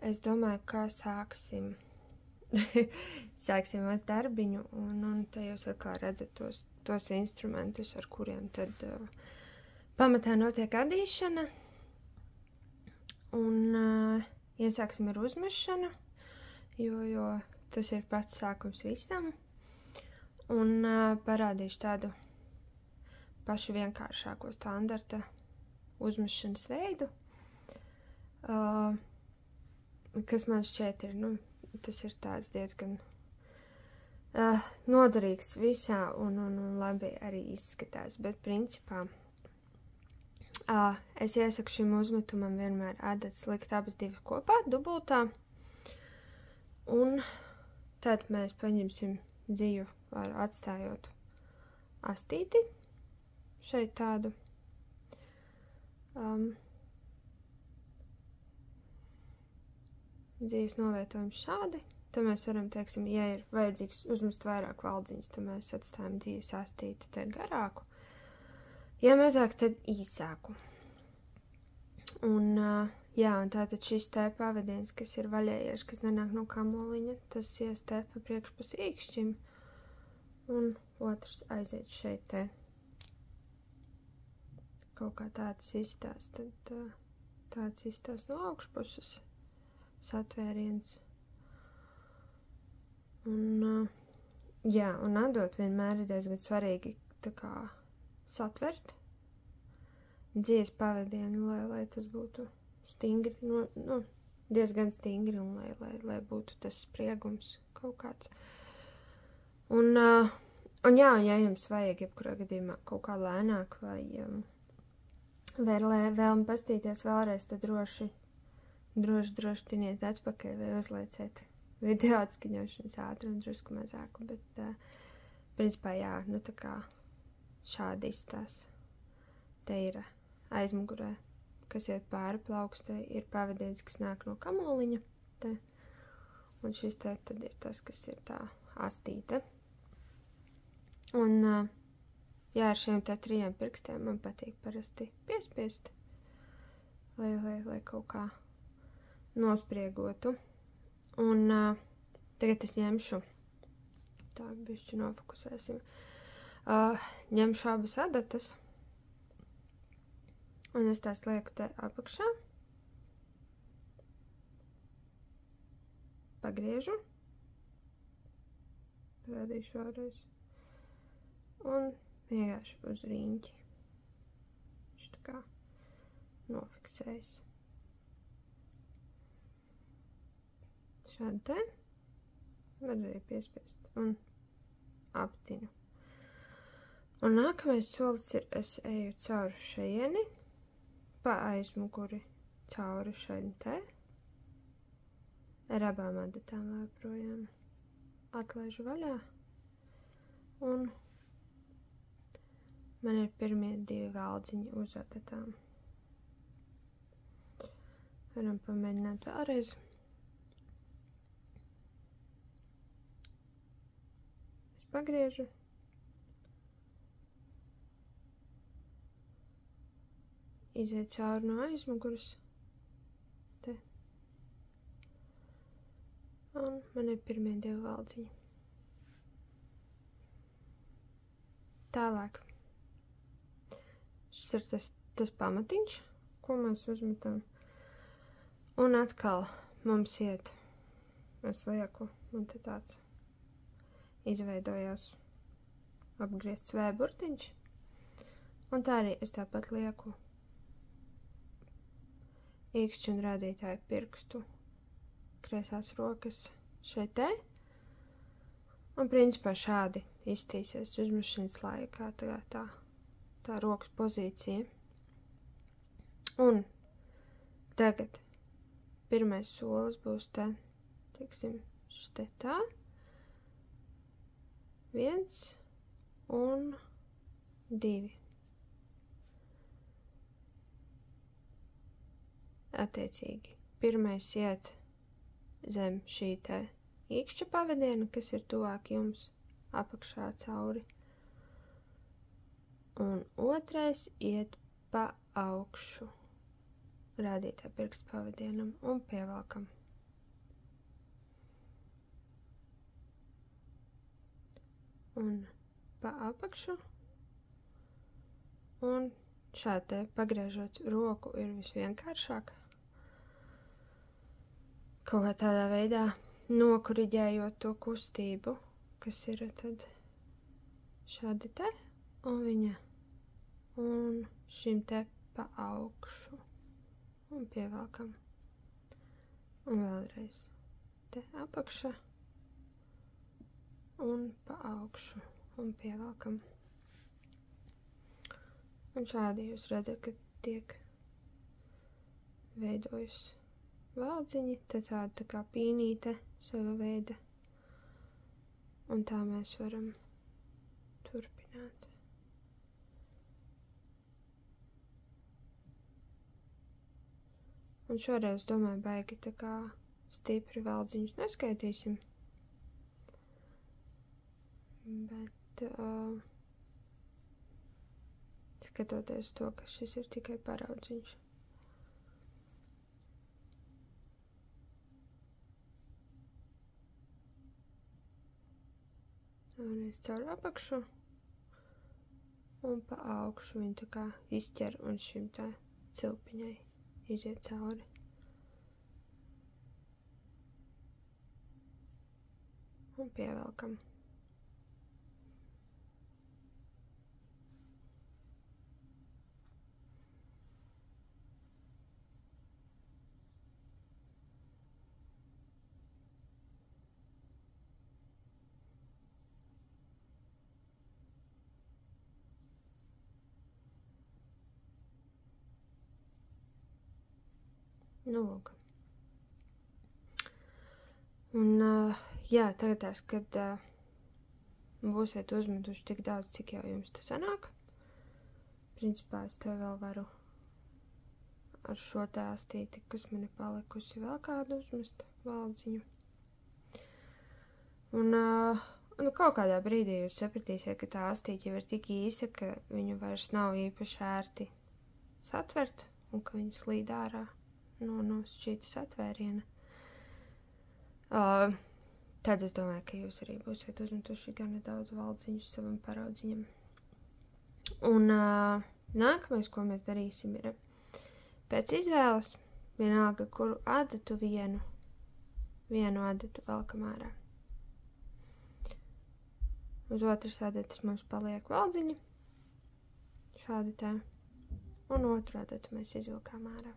es domāju, kā sāksim. Sāksim maz darbiņu, un te jūs atkal redzat tos instrumentus, ar kuriem tad pamatā notiek adīšana. Un iesāksim ar uzmešanu, jo tas ir pats sākums visam. Un parādīšu tādu pašu vienkāršāko standarta uzmešanas veidu, kas man šķiet ir, tas ir tāds diezgan noderīgs visā un labi arī izskatās, bet principā es iesaku šim uzmetumam vienmēr adatas likt abas divas kopā, dubultā, un tad mēs paņemsim dziju ar atstājot astīti, šeit tādu, dzijas novietojam šādi, tad mēs varam, teiksim, ja ir vajadzīgs uzmest vairāk valdziņus, tad mēs atstājam dzijas astīti te garāku, ja mazāk, tad īsāku. Un tātad šis te pavadiens, kas ir vaļējies, kas nenāk no kamoliņa, tas ies te pa priekšpus īkšķim, un otrs aiziet šeit te. Kaut kā tāds izstās, tad tāds izstās no augšpuses satvēriens. Un atdot vienmēr ir diezgan svarīgi tā kā satvert dzijas pavadienu, lai tas būtu stingri, diezgan stingri un lai būtu tas spriegums kaut kāds. Un ja jums vajag jebkurā gadījumā kaut kā lēnāk vai vēlmi pastīties vēlreiz, tad droši tiniet atpakaļ vai uzlieciet video atskaņošanas ātrumu drusku mazāku, bet principā tā kā šādi izstās. Te ir aizmugurē, kas iet pāri plaukstē, ir pavadiens, kas nāk no kamoliņa, te, un šis te tad ir tas, kas ir tā astīte. Un ar šiem te 3 pirkstiem man patīk parasti piespiest, lai kaut kā nospriegotu. Un tagad es ņemšu, tā bišķi nofokusēsim, ņemšu abas adatas, un es tās lieku te apakšā, pagriežu, parādīšu vēlreiz, un vienkārši uz riņķi, viņš tā kā nofiksējas. Šādi te, var arī piespiest, un aptinu. Un nākamais solis ir, es eju cauri šajieni, pa aizmuguri cauri šajieni te, ar abām adatām vēl projām atlaižu vaļā, un man ir pirmie 2 valdziņi uz adatām. Varam pamēģināt vēlreiz. Pagriežu, iziet cauri no aizmuguras, te, un man ir pirmie 2 valdziņi. Tālāk, šis ir tas pamatiņš, ko mēs uzmetam, un atkal mums iet, es lieku, man te tāds izveidojās apgriezts V-burtiņš, un tā arī es tāpat lieku īkšķi un rādītāju pirkstu kreisās rokas šeit te, un principā šādi iztīsies uzmešanas laikā tā rokas pozīcija. Un tagad pirmais solis būs te, teiksim, šis te tā, 1 un 2. Attiecīgi, pirmais iet zem šī te īkšķa pavadiena, kas ir tuvāk jums apakšā cauri. Un otrais iet pa augšu rādītā pirksta pavadienam un pievelkam un pa apakšu. Un šādi te pagriežot roku ir visvienkāršāk. Kaut kā tādā veidā nokuriģējot to kustību, kas ir tad šādi te, un viņa, un šim te pa augšu, un pievelkam. Un vēlreiz te apakša, un pa augšu, un pievelkam. Un šādi jūs redzat, ka tiek veidojas valdziņi, tad tāda tā kā pīnīte sava veida. Un tā mēs varam turpināt. Un šoreiz, domāju, baigi tā kā stipri valdziņus neskaitīsim. Bet skatoties to, ka šis ir tikai paraudziņš. Vēlreiz caur apakšu un pa augšu viņu tā kā izķer un šim tā cilpiņai iziet cauri. Un pievelkam. Nu, lūk. Un, jā, tagad tās, kad būsiet uzmetuši tik daudz, cik jau jums tas sanāk. Principā es tev vēl varu ar šo tā astīti, kas man ir palikusi, vēl kādu uzmest valdziņu. Un, kaut kādā brīdī jūs sapratīsiet, ka tā astīte jau ir tik īsa, ka viņu vairs nav īpaši ērti satvert un ka viņa slīd ārā no šķītas atvēriena. Tad es domāju, ka jūs arī būsiet uzmetuši gan nedaudz valdziņus savam paraudziņam. Un nākamais, ko mēs darīsim, ir pēc izvēles vienalga, kuru adatu vienu adatu velkam ārā. Uz otras adatas mums paliek valdziņi, šādi tā, un otru adatu mēs izvilkām ārā.